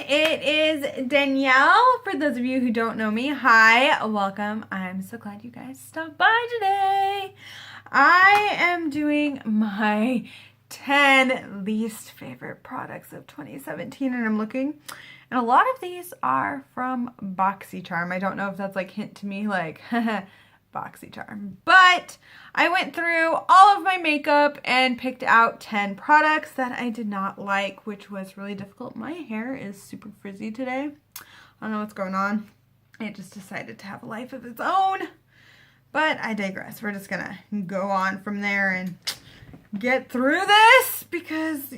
it is Danielle. For those of you who don't know me, hi, welcome. I'm so glad you guys stopped by today. I am doing my 10 least favorite products of 2017, and I'm looking, and a lot of these are from BoxyCharm. I don't know if that's like hint to me, like, BoxyCharm. But I went through all of my makeup and picked out 10 products that I did not like, which was really difficult. My hair is super frizzy today. I don't know what's going on. It just decided to have a life of its own. But I digress. We're just gonna go on from there and get through this because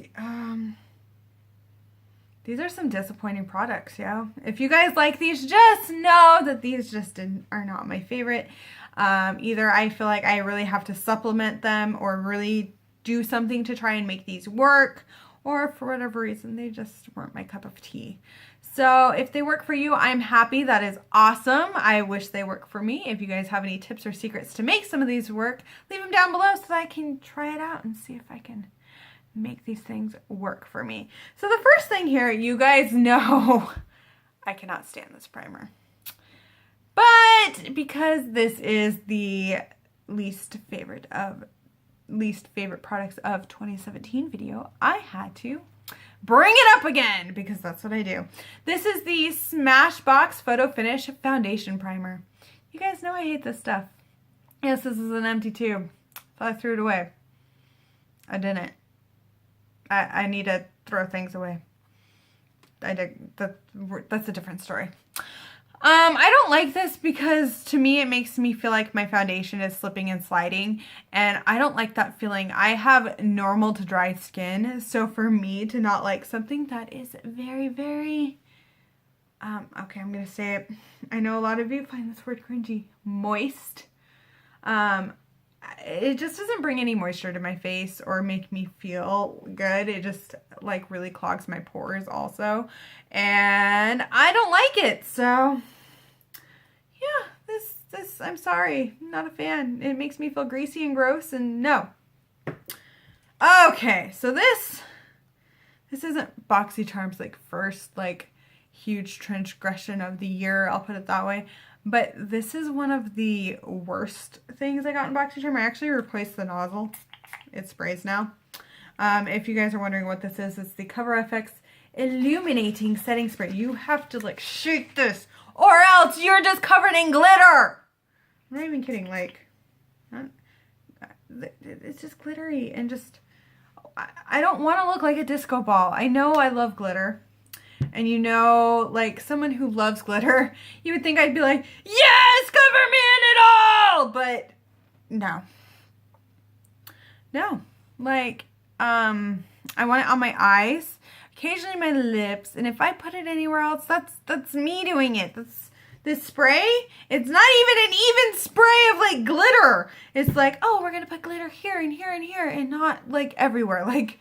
these are some disappointing products, yo. If you guys like these, just know that these just are not my favorite. Either I feel like I really have to supplement them or really do something to try and make these work, or for whatever reason, they just weren't my cup of tea. So if they work for you, I'm happy. That is awesome. I wish they work for me. If you guys have any tips or secrets to make some of these work, leave them down below so that I can try it out and see if I can make these things work for me. So the first thing here, you guys know I cannot stand this primer. But because this is the least favorite products of 2017 video, I had to bring it up again because that's what I do. This is the Smashbox Photo Finish Foundation Primer. You guys know I hate this stuff. Yes, this is an empty tube, so I threw it away. I didn't. I need to throw things away. That's a different story. I don't like this because to me it makes me feel like my foundation is slipping and sliding, and I don't like that feeling. I have normal to dry skin, so for me to not like something that is very, very, okay, I'm gonna say it. I know a lot of you find this word cringy. Moist. It just doesn't bring any moisture to my face or make me feel good. It just like really clogs my pores also. And I don't like it. So yeah, this I'm sorry. I'm not a fan. It makes me feel greasy and gross and no. Okay, so this isn't BoxyCharm's like first like huge transgression of the year, I'll put it that way. But this is one of the worst things I got in BoxyCharm. I actually replaced the nozzle. It sprays now. If you guys are wondering what this is, it's the Cover FX Illuminating Setting Spray. You have to like shake this or else you're just covered in glitter. I'm not even kidding. Like, it's just glittery and just, I don't want to look like a disco ball. I know I love glitter. And you know, like someone who loves glitter, you would think I'd be like, yes, cover me in it all! But no. No. Like, I want it on my eyes, occasionally my lips, and if I put it anywhere else, that's me doing it. This spray, it's not even an even spray of like glitter. It's like, oh, we're gonna put glitter here and here and here and not like everywhere. Like,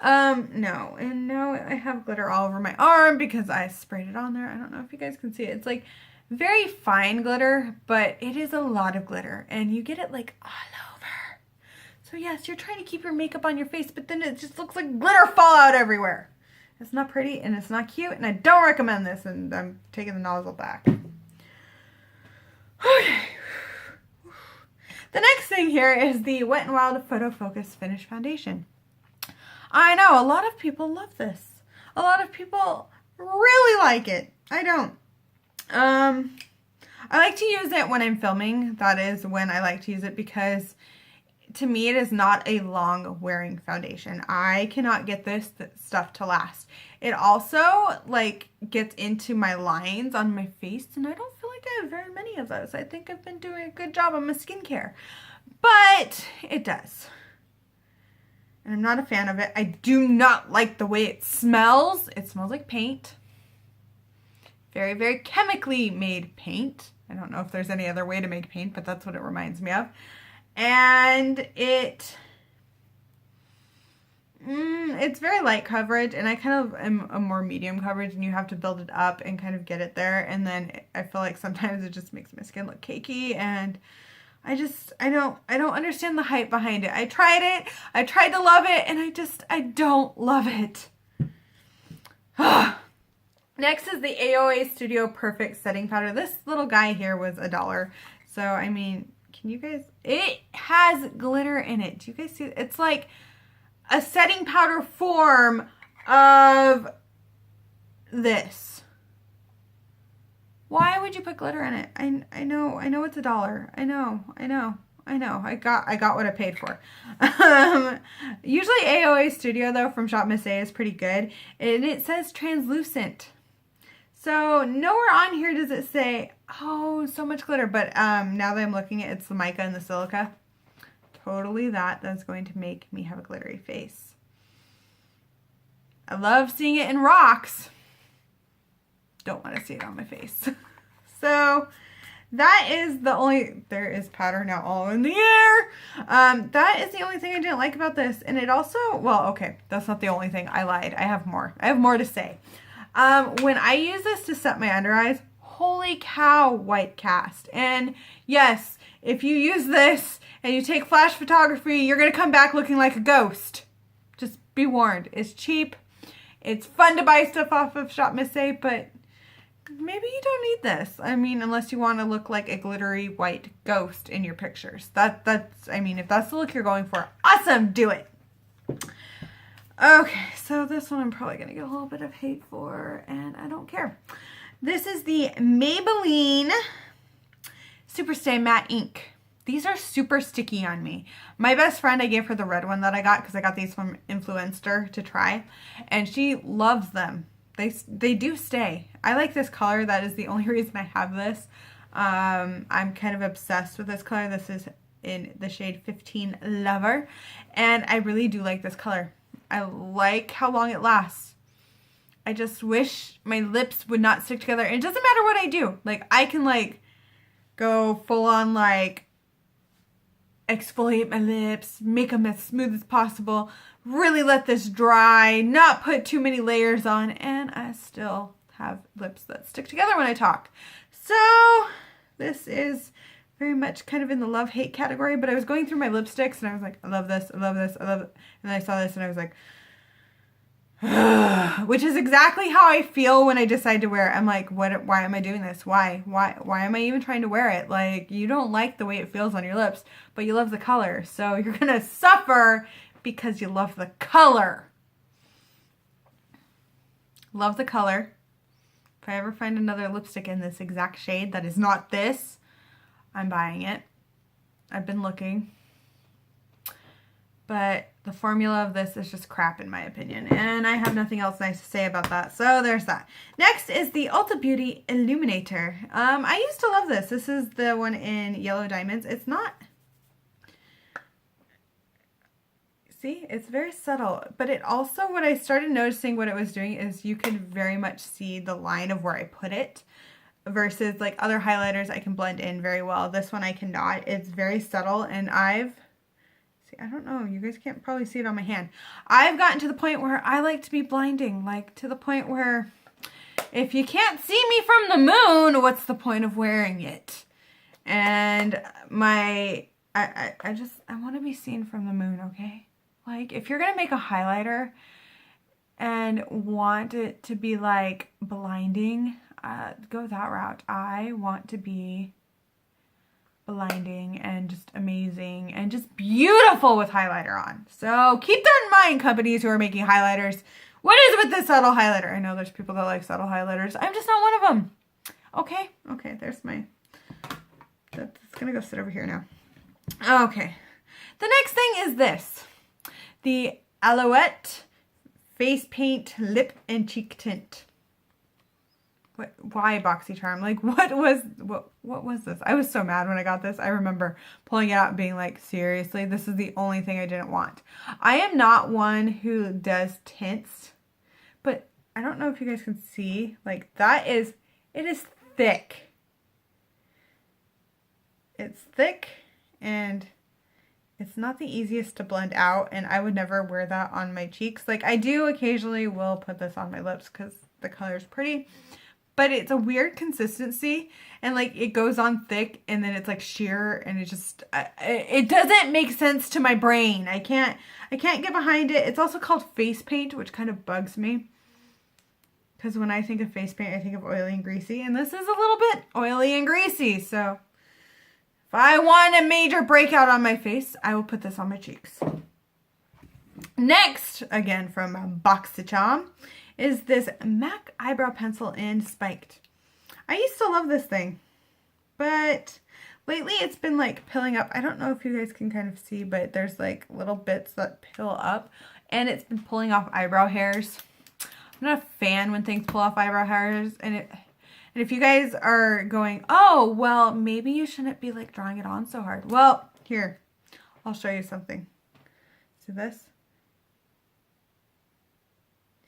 no. And now I have glitter all over my arm because I sprayed it on there. I don't know if you guys can see it. It's like very fine glitter, but it is a lot of glitter and you get it like all over. So yes, you're trying to keep your makeup on your face, but then it just looks like glitter fallout everywhere. It's not pretty and it's not cute and I don't recommend this, and I'm taking the nozzle back. Okay. The next thing here is the Wet n Wild Photo Focus Finish Foundation. I know, a lot of people love this. A lot of people really like it. I don't. I like to use it when I'm filming. That is when I like to use it because to me it is not a long wearing foundation. I cannot get this stuff to last. It also like gets into my lines on my face and I don't feel like I have very many of those. I think I've been doing a good job on my skincare, but it does. And I'm not a fan of it. I do not like the way it smells. It smells like paint. Very, very chemically made paint. I don't know if there's any other way to make paint, but that's what it reminds me of. And it's very light coverage, and I kind of am a more medium coverage, and you have to build it up and kind of get it there. And then I feel like sometimes it just makes my skin look cakey, and I don't understand the hype behind it. I tried it. I tried to love it, and I don't love it. Next is the AOA Studio Perfect Setting Powder. This little guy here was $1. So, I mean, can you guys... It has glitter in it. Do you guys see? It's like a setting powder form of this. Why would you put glitter in it? I know it's $1. I know. I got what I paid for. Usually AOA Studio though from Shop Miss A is pretty good. And it says translucent. So nowhere on here does it say, oh, so much glitter. But now that I'm looking at it, it's the mica and the silica. Totally that's going to make me have a glittery face. I love seeing it in rocks. Don't want to see it on my face. So that is the only, there is powder now all in the air. That is the only thing I didn't like about this. And it also, well, okay, that's not the only thing. I lied. I have more. I have more to say. When I use this to set my under eyes, holy cow, white cast. And yes, if you use this and you take flash photography, you're going to come back looking like a ghost. Just be warned. It's cheap. It's fun to buy stuff off of Shop Miss A, but maybe you don't need this. I mean, unless you want to look like a glittery white ghost in your pictures. That's, I mean, if that's the look you're going for, awesome, do it. Okay, so this one I'm probably going to get a little bit of hate for, and I don't care. This is the Maybelline Superstay Matte Ink. These are super sticky on me. My best friend, I gave her the red one that I got because I got these from Influencer to try, and she loves them. They do stay. I like this color. That is the only reason I have this. I'm kind of obsessed with this color. This is in the shade 15 Lover, and I really do like this color. I like how long it lasts. I just wish my lips would not stick together. And it doesn't matter what I do. Like, I can, like, go full on, like, exfoliate my lips, make them as smooth as possible, really let this dry, not put too many layers on, and I still have lips that stick together when I talk. So this is very much kind of in the love-hate category, but I was going through my lipsticks and I was like, I love this, I love this, I love it. And then I saw this and I was like, which is exactly how I feel when I decide to wear it. I'm like, why am I doing this? Why am I even trying to wear it? Like, you don't like the way it feels on your lips, but you love the color. So you're going to suffer because you love the color. Love the color. If I ever find another lipstick in this exact shade that is not this, I'm buying it. I've been looking. But the formula of this is just crap in my opinion. And I have nothing else nice to say about that. So there's that. Next is the Ulta Beauty Illuminator. I used to love this. This is the one in Yellow Diamonds. It's not... See, it's very subtle. But it also, when I started noticing what it was doing is you could very much see the line of where I put it. Versus like other highlighters I can blend in very well. This one I cannot. It's very subtle and I don't know, you guys can't probably see it on my hand. I've gotten to the point where I like to be blinding, like to the point where if you can't see me from the moon, what's the point of wearing it? And I want to be seen from the moon, okay? Like if you're going to make a highlighter and want it to be like blinding, go that route. I want to be blinding and just amazing and just beautiful with highlighter on. So keep that in mind, companies who are making highlighters. What is it with this subtle highlighter? I know there's people that like subtle highlighters. I'm just not one of them. Okay. Okay. There's my, that's going to go sit over here now. Okay. The next thing is this. The Alouette Face Paint Lip and Cheek Tint. Why BoxyCharm? Like, what was this? I was so mad when I got this. I remember pulling it out and being like, seriously, this is the only thing I didn't want. I am not one who does tints, but I don't know if you guys can see, like it is thick. It's thick and it's not the easiest to blend out, and I would never wear that on my cheeks. Like, I do occasionally will put this on my lips because the color is pretty. But it's a weird consistency and like it goes on thick and then it's like sheer and it just, it doesn't make sense to my brain. I can't get behind it. It's also called face paint, which kind of bugs me. Because when I think of face paint, I think of oily and greasy. And this is a little bit oily and greasy. So if I want a major breakout on my face, I will put this on my cheeks. Next, again from BoxyCharm, is this MAC Eyebrow Pencil in Spiked. I used to love this thing, but lately it's been like pilling up. I don't know if you guys can kind of see, but there's like little bits that pill up, and it's been pulling off eyebrow hairs. I'm not a fan when things pull off eyebrow hairs, and if you guys are going, oh, well, maybe you shouldn't be like drawing it on so hard. Well, here, I'll show you something. See this?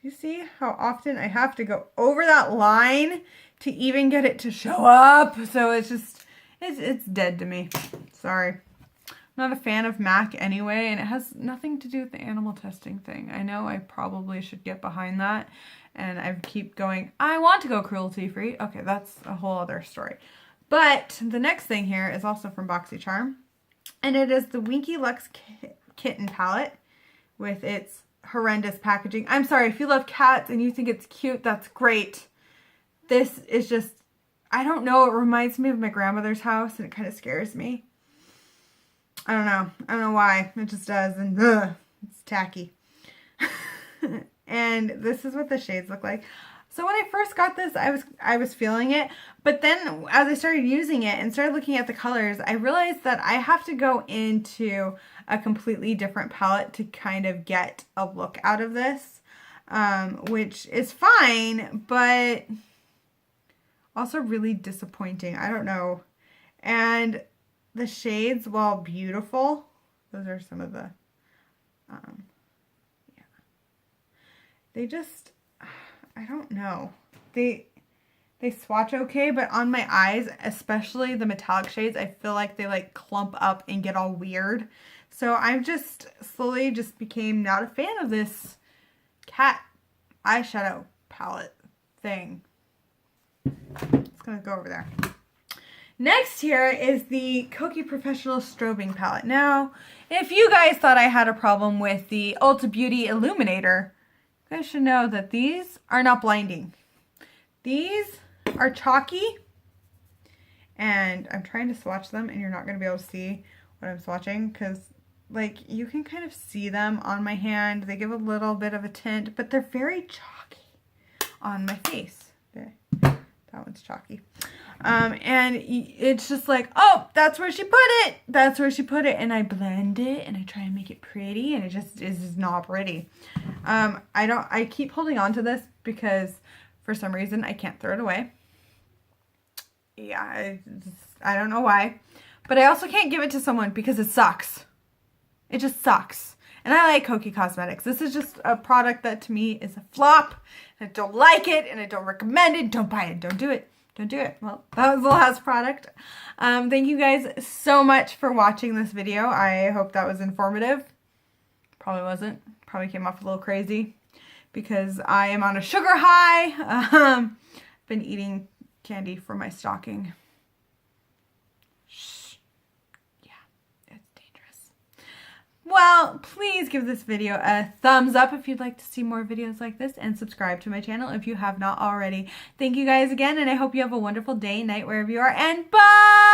You see how often I have to go over that line to even get it to show up? So it's just, it's dead to me. Sorry. I'm not a fan of MAC anyway, and it has nothing to do with the animal testing thing. I know I probably should get behind that, and I keep going, I want to go cruelty-free. Okay, that's a whole other story. But the next thing here is also from BoxyCharm, and it is the Winky Lux Kitten Palette with its horrendous packaging. I'm sorry, if you love cats and you think it's cute, that's great. This is just, I don't know, it reminds me of my grandmother's house, and it kind of scares me. I don't know why, it just does, and it's tacky. And this is what the shades look like. So when I first got this, I was feeling it, but then as I started using it and started looking at the colors, I realized that I have to go into a completely different palette to kind of get a look out of this, which is fine, but also really disappointing. I don't know. And the shades, while beautiful, those are some of the, yeah, they just, I don't know. They swatch okay, but on my eyes, especially the metallic shades, I feel like they like clump up and get all weird. So I've just slowly just became not a fan of this cat eyeshadow palette thing. It's gonna go over there. Next here is the Kokie Professional Strobing Palette. Now, if you guys thought I had a problem with the Ulta Beauty Illuminator, you guys should know that these are not blinding. These are chalky, and I'm trying to swatch them, and you're not going to be able to see what I'm swatching because, like, you can kind of see them on my hand. They give a little bit of a tint, but they're very chalky on my face. There. That one's chalky. And it's just like, oh, that's where she put it. That's where she put it. And I blend it and I try and make it pretty, and it just is not pretty. I keep holding on to this because for some reason I can't throw it away. Yeah, I don't know why. But I also can't give it to someone because it sucks. It just sucks. And I like Kokie Cosmetics. This is just a product that to me is a flop. I don't like it and I don't recommend it. Don't buy it. Don't do it. Don't do it. Well, that was the last product. Thank you guys so much for watching this video. I hope that was informative. Probably wasn't. Probably came off a little crazy because I am on a sugar high. Been eating candy for my stocking. Shh. Yeah, it's dangerous. Well, please give this video a thumbs up if you'd like to see more videos like this, and subscribe to my channel if you have not already. Thank you guys again, and I hope you have a wonderful day, night, wherever you are, and bye!